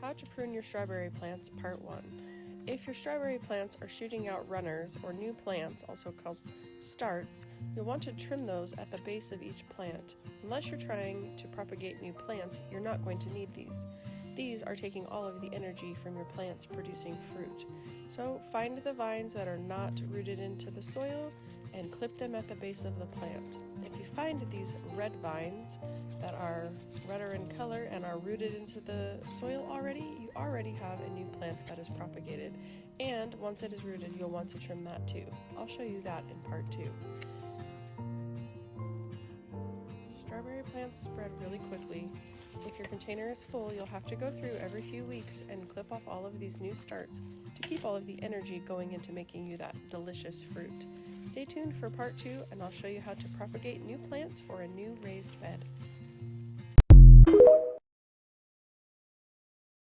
How to prune your strawberry plants, part 1. If your strawberry plants are shooting out runners or new plants, also called starts, you'll want to trim those at the base of each plant. Unless you're trying to propagate new plants, you're not going to need these. These are taking all of the energy from your plants producing fruit. So find the vines that are not rooted into the soil and clip them at the base of the plant. If you find these red vines that are redder in color and are rooted into the soil already, you already have a new plant that is propagated. And once it is rooted, you'll want to trim that too. I'll show you that in part 2. Strawberry plants spread really quickly. If your container is full, you'll have to go through every few weeks and clip off all of these new starts to keep all of the energy going into making you that delicious fruit. Stay tuned for part 2 and I'll show you how to propagate new plants for a new raised bed.